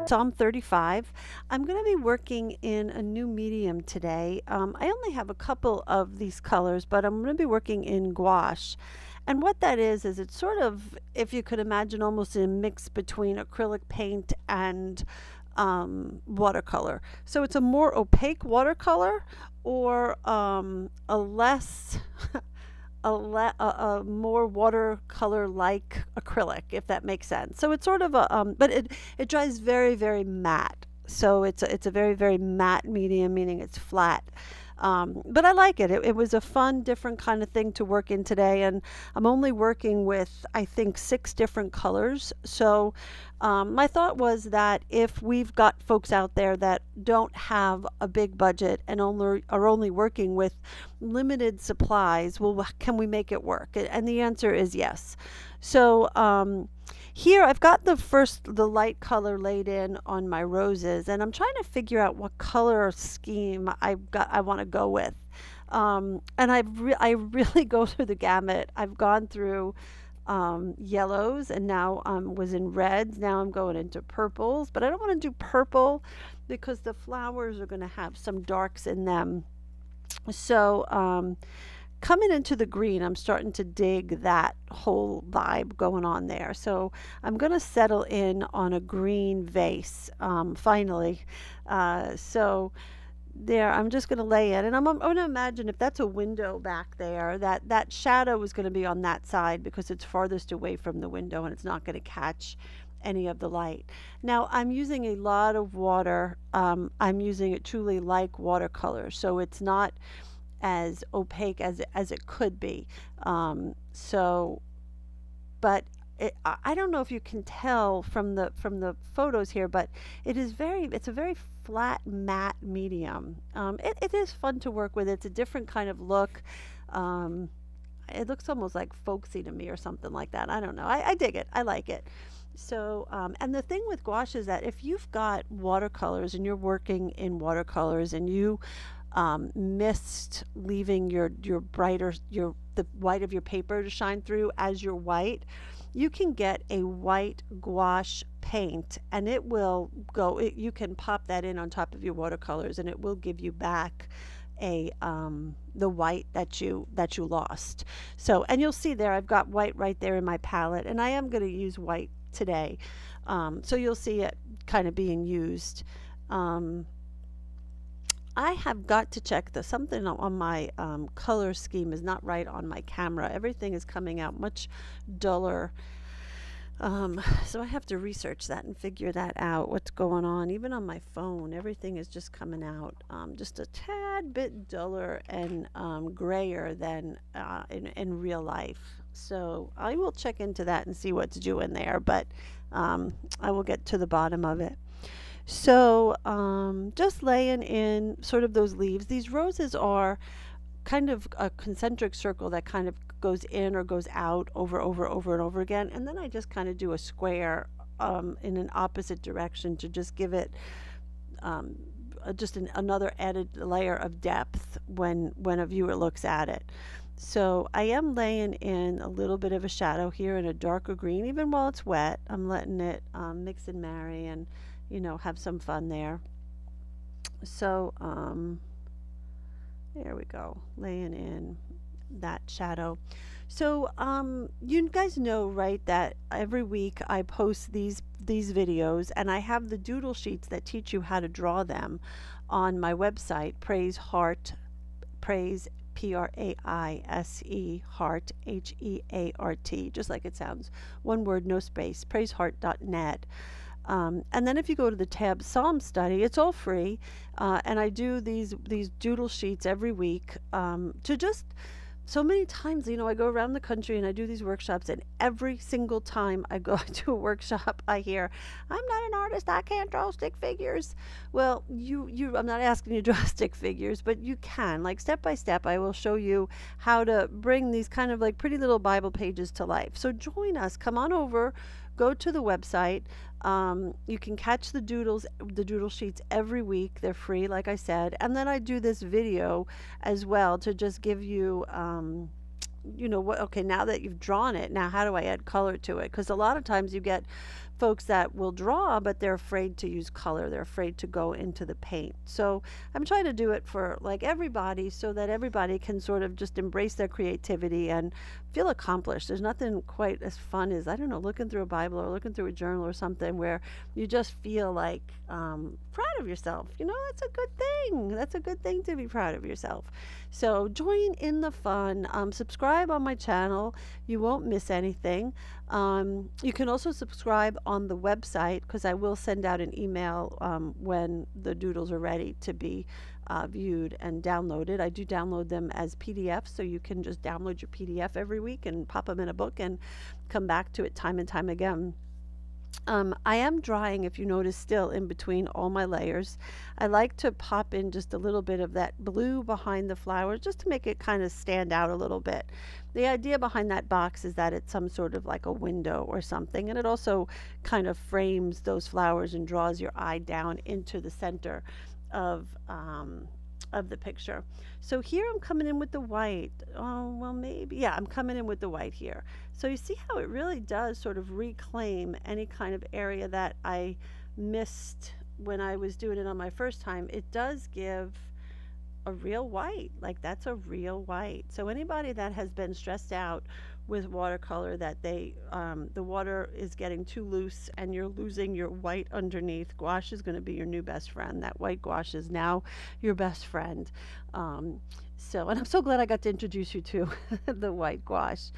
Psalm 35. I'm going to be working in a new medium today. I only have a couple of these colors, but I'm going to be working in gouache. And what that is it's sort of, if you could imagine, almost a mix between acrylic paint and watercolor. So it's a more opaque watercolor or a less a more watercolor like acrylic, if that makes sense. So it's sort of a but it dries very, very matte. So it's a very, very matte medium, meaning it's flat. But I like it. It was a fun, different kind of thing to work in today, and I'm only working with, I think, 6 different colors. So my thought was that if we've got folks out there that don't have a big budget and only are only working with limited supplies, well, can we make it work? And the answer is yes. So here I've got the light color laid in on my roses, and I'm trying to figure out what color scheme I want to go with. And I really go through the gamut. I've gone through yellows, and now was in reds. Now I'm going into purples, but I don't want to do purple because the flowers are going to have some darks in them. So coming into the green, I'm starting to dig that whole vibe going on there. So I'm going to settle in on a green vase finally. So there, I'm just going to lay it, and I'm going to imagine if that's a window back there, that shadow is going to be on that side because it's farthest away from the window and it's not going to catch any of the light. Now I'm using a lot of water. I'm using it truly like watercolor, so it's not as opaque as it could be. So, but I don't know if you can tell from the photos here, but it's a very flat matte medium. It is fun to work with. It's a different kind of look. Um, it looks almost like folksy to me or something like that. I don't know. I dig it. I like it. So, and the thing with gouache is that if you've got watercolors and you're working in watercolors and you missed leaving your brighter the white of your paper to shine through as your white, you can get a white gouache paint, and it will go. You can pop that in on top of your watercolors, and it will give you back a the white that you lost. So, and you'll see there, I've got white right there in my palette, and I am going to use white today. So you'll see it kind of being used. Um, I have got to check something on my color scheme is not right on my camera. Everything is coming out much duller. So I have to research that and figure that out, what's going on. Even on my phone, everything is just coming out just a tad bit duller and grayer than in real life. So I will check into that and see what's doing there, but I will get to the bottom of it. So just laying in sort of those leaves. These roses are kind of a concentric circle that kind of goes in or goes out over and over again. And then I just kind of do a square in an opposite direction to just give it another added layer of depth when a viewer looks at it. So I am laying in a little bit of a shadow here in a darker green, even while it's wet. I'm letting it mix and marry and, have some fun there. So there we go, laying in that shadow. So you guys know, right, that every week I post these videos, and I have the doodle sheets that teach you how to draw them on my website, praise Praise heart HEART, just like it sounds, one word, no space, praiseheart.net. And then if you go to the tab Psalm Study, it's all free, and I do these doodle sheets every week to just so many times, I go around the country and I do these workshops, and every single time I go to a workshop, I hear, "I'm not an artist, I can't draw stick figures." Well, I'm not asking you to draw stick figures, but you can. Like, step by step, I will show you how to bring these kind of like pretty little Bible pages to life. So join us, come on over, go to the website. You can catch the doodle sheets every week. They're free, like I said. And then I do this video as well to just give you, okay, now that you've drawn it, now how do I add color to it? Because a lot of times you get folks that will draw, but they're afraid to use color. They're afraid to go into the paint. So I'm trying to do it for like everybody so that everybody can sort of just embrace their creativity and feel accomplished. There's nothing quite as fun as, I don't know, looking through a Bible or looking through a journal or something where you just feel like proud of yourself. That's a good thing. That's a good thing to be proud of yourself. So join in the fun. Subscribe on my channel. You won't miss anything. You can also subscribe on the website because I will send out an email when the doodles are ready to be viewed and downloaded. I do download them as PDFs, so you can just download your PDF every week and pop them in a book and come back to it time and time again. I am drying, if you notice, still in between all my layers. I like to pop in just a little bit of that blue behind the flowers just to make it kind of stand out a little bit. The idea behind that box is that it's some sort of like a window or something, and it also kind of frames those flowers and draws your eye down into the center of the picture. So here I'm coming in with the white. Oh, well, maybe. Yeah, I'm coming in with the white here. So you see how it really does sort of reclaim any kind of area that I missed when I was doing it on my first time. It does give a real white. Like that's a real white. So anybody that has been stressed out with watercolor that the water is getting too loose and you're losing your white underneath, gouache is going to be your new best friend. That white gouache is now your best friend. And I'm so glad I got to introduce you to the white gouache.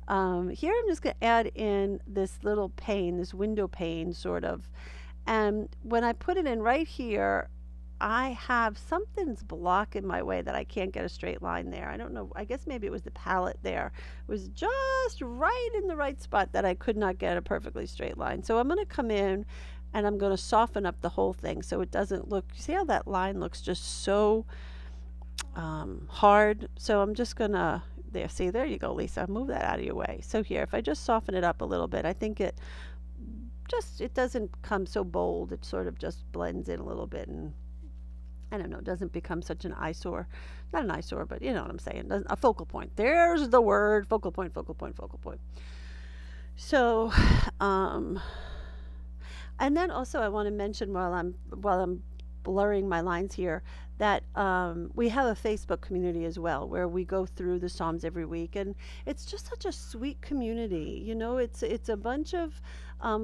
Here I'm just going to add in this little pane, this window pane sort of. And when I put it in right here, I have something's blocking my way that I can't get a straight line there. I don't know. I guess maybe it was the palette there. It was just right in the right spot that I could not get a perfectly straight line. So I'm going to come in and I'm going to soften up the whole thing so it doesn't look, you see how that line looks just so hard? So I'm just going to, there you go, Lisa. Move that out of your way. So here, if I just soften it up a little bit, I think it doesn't come so bold. It sort of just blends in a little bit and I don't know, doesn't become such an eyesore. Not an eyesore, but you know what I'm saying. A focal point. There's the word, focal point, focal point, focal point. So, and then also I want to mention while I'm blurring my lines here that we have a Facebook community as well where we go through the Psalms every week, and it's just such a sweet community. It's a bunch of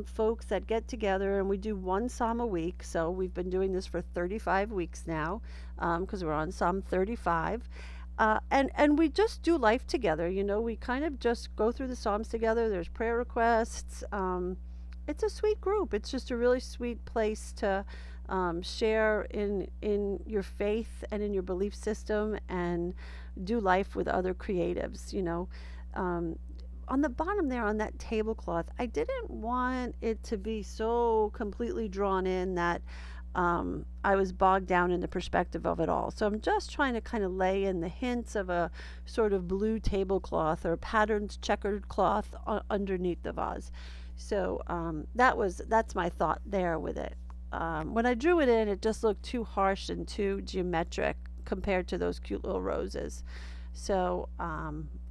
folks that get together and we do one Psalm a week. So we've been doing this for 35 weeks now because we're on Psalm 35. And we just do life together. We kind of just go through the Psalms together. There's prayer requests. It's a sweet group. It's just a really sweet place to share in your faith and in your belief system and do life with other creatives. On the bottom there on that tablecloth, I didn't want it to be so completely drawn in that I was bogged down in the perspective of it all. So I'm just trying to kind of lay in the hints of a sort of blue tablecloth or patterned checkered cloth underneath the vase. So that's my thought there with it. When I drew it in, it just looked too harsh and too geometric compared to those cute little roses. So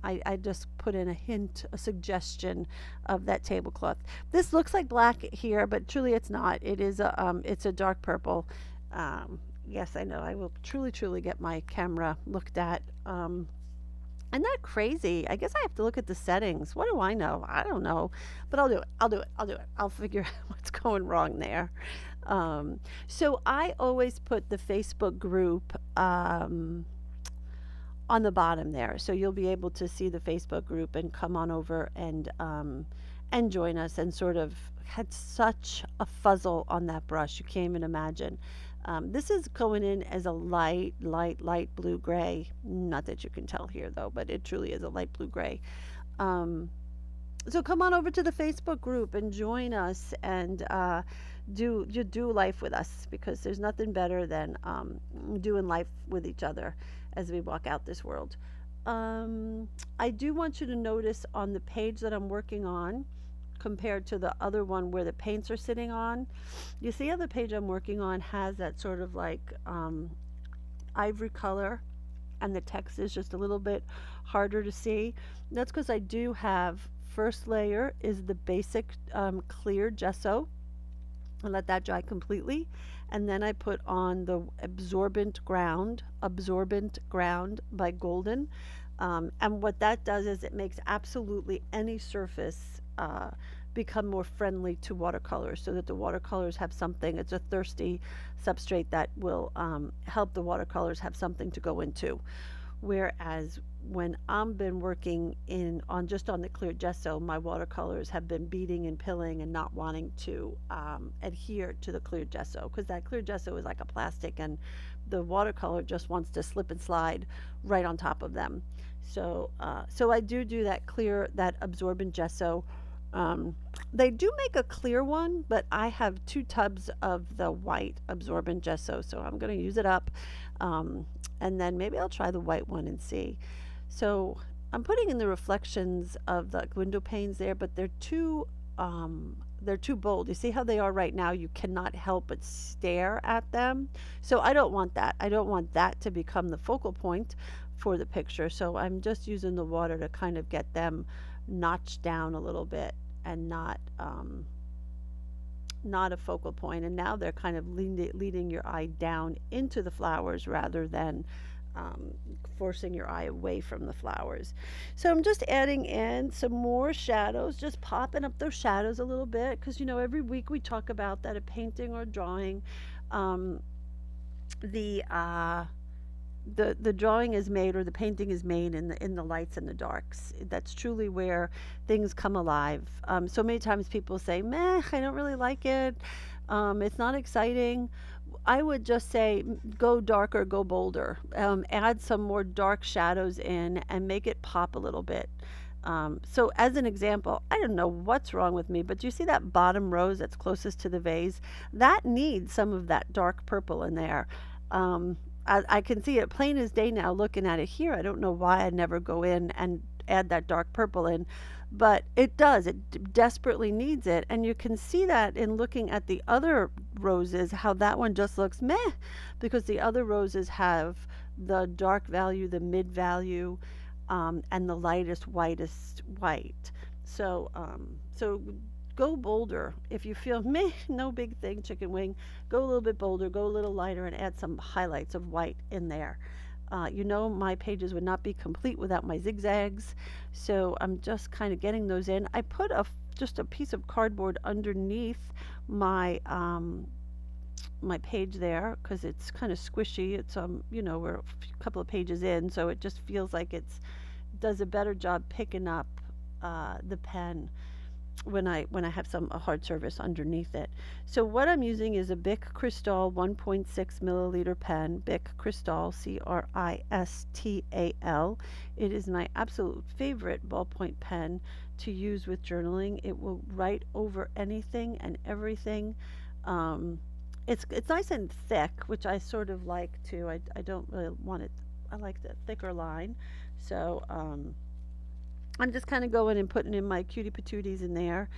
I just put in a hint, a suggestion of that tablecloth. This looks like black here, but truly it's not. It's a dark purple. Yes, I know. I will truly get my camera looked at. I'm not crazy. I guess I have to look at the settings. What do I know? I don't know, but I'll do it. I'll figure out what's going wrong there. So I always put the Facebook group on the bottom there, so you'll be able to see the Facebook group and come on over and join us. And sort of had such a fuzzle on that brush, you can't even imagine. This is going in as a light blue gray. Not that you can tell here though, but it truly is a light blue gray. So come on over to the Facebook group and join us and do life with us, because there's nothing better than doing life with each other as we walk out this world. I do want you to notice on the page that I'm working on compared to the other one where the paints are sitting on, you see how the page I'm working on has that sort of like ivory color and the text is just a little bit harder to see. That's because I do have first layer is the basic clear gesso. I let that dry completely. And then I put on the Absorbent Ground by Golden. And what that does is it makes absolutely any surface become more friendly to watercolors so that the watercolors have something. It's a thirsty substrate that will help the watercolors have something to go into. Whereas when I've been working in on just on the clear gesso, my watercolors have been beating and pilling and not wanting to adhere to the clear gesso because that clear gesso is like a plastic and the watercolor just wants to slip and slide right on top of them. So I do that that absorbent gesso. They do make a clear one, but I have 2 tubs of the white absorbent gesso, so I'm going to use it up. Um, and then maybe I'll try the white one and see. So I'm putting in the reflections of the window panes there, but they're too bold. You see how they are right now? You cannot help but stare at them. So I don't want that. I don't want that to become the focal point for the picture. So I'm just using the water to kind of get them notched down a little bit and not a focal point. And now they're kind of leading your eye down into the flowers rather than um, forcing your eye away from the flowers. So I'm just adding in some more shadows, just popping up those shadows a little bit because every week we talk about that a painting or drawing, um, the the drawing is made or the painting is made in the lights and the darks. That's truly where things come alive. So many times people say, "Meh, I don't really like it. It's not exciting." I would just say, go darker, go bolder. Add some more dark shadows in and make it pop a little bit. So, as an example, I don't know what's wrong with me, but do you see that bottom rose that's closest to the vase? That needs some of that dark purple in there. Um, I can see it plain as day now looking at it here. I don't know why I never go in and add that dark purple in, but it does. It desperately needs it. And you can see that in looking at the other roses, how that one just looks meh, because the other roses have the dark value, the mid value, and the lightest, whitest white. So go bolder. If you feel meh, no big thing, chicken wing, go a little bit bolder, go a little lighter, and add some highlights of white in there. My pages would not be complete without my zigzags, so I'm just kind of getting those in. I put just a piece of cardboard underneath my my page there because it's kind of squishy. It's we're a couple of pages in, so it just feels like it's does a better job picking up the pen when I have some a hard surface underneath it. So what I'm using is a Bic Cristal 1.6 milliliter pen, Bic Cristal, Cristal. It is my absolute favorite ballpoint pen to use with journaling. It will write over anything and everything. Um, it's nice and thick, which I sort of like too. I don't really want it. I like the thicker line. So I'm just kind of going and putting in my cutie patooties in there.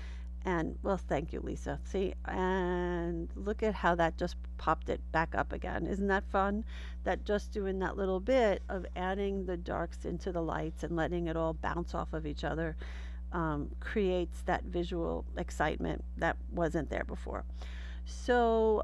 And well, thank you, Lisa. See, and look at how that just popped it back up again. Isn't that fun? That just doing that little bit of adding the darks into the lights and letting it all bounce off of each other creates that visual excitement that wasn't there before. So,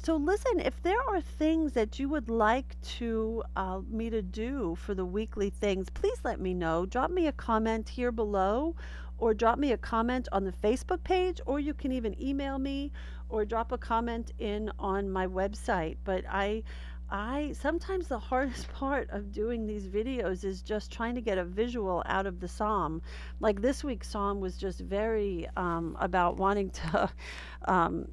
so listen, if there are things that you would like to me to do for the weekly things, please let me know. Drop me a comment here below, or drop me a comment on the Facebook page, or you can even email me, or drop a comment in on my website. But I sometimes the hardest part of doing these videos is just trying to get a visual out of the psalm. Like this week's psalm was just very about wanting to um,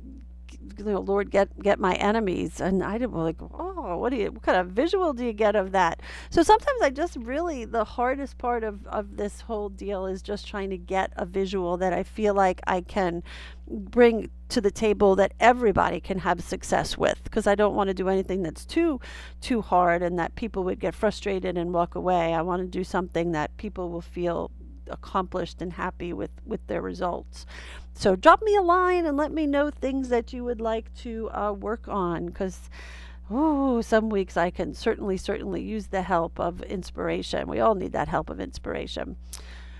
Lord, get my enemies. And I did like, oh, what kind of visual do you get of that? So sometimes I just really, the hardest part of this whole deal is just trying to get a visual that I feel like I can bring to the table that everybody can have success with, because I don't want to do anything that's too hard and that people would get frustrated and walk away. I want to do something that people will feel accomplished and happy with their results. So drop me a line and let me know things that you would like to work on, because Ooh, some weeks I can certainly use the help of inspiration. We all need that help of inspiration.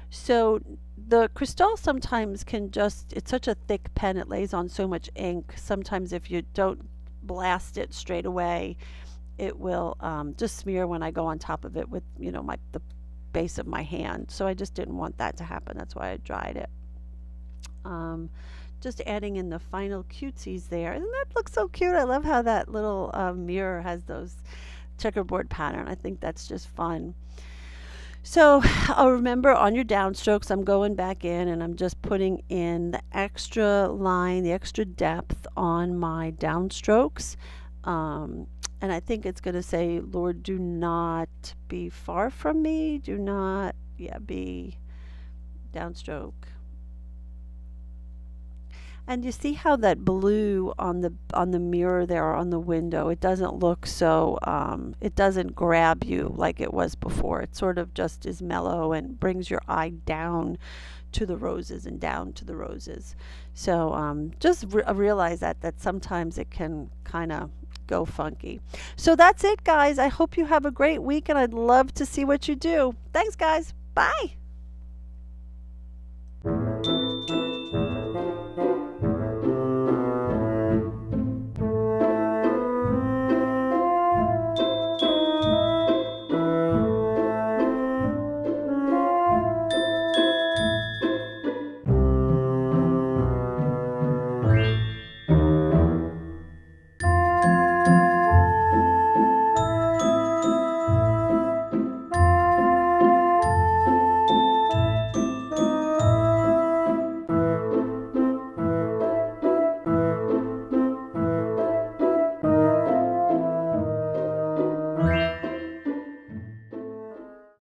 So the Cristal sometimes can just, it's such a thick pen, it lays on so much ink. Sometimes if you don't blast it straight away, it will just smear when I go on top of it with, the base of my hand. So I just didn't want that to happen. That's why I dried it. Um, just adding in the final cutesies there. Doesn't that look so cute? I love how that little mirror has those checkerboard pattern. I think that's just fun. So I'll remember on your downstrokes, I'm going back in and I'm just putting in the extra line, the extra depth on my downstrokes. Um, and I think it's going to say, Lord, do not be far from me. Do not, yeah, be downstroke. And you see how that blue on the mirror there or on the window, it doesn't look so it doesn't grab you like it was before. It sort of just is mellow and brings your eye down to the roses and down to the roses. So realize that sometimes it can kind of go funky. So that's it, guys. I hope you have a great week and I'd love to see what you do. Thanks, guys. Bye.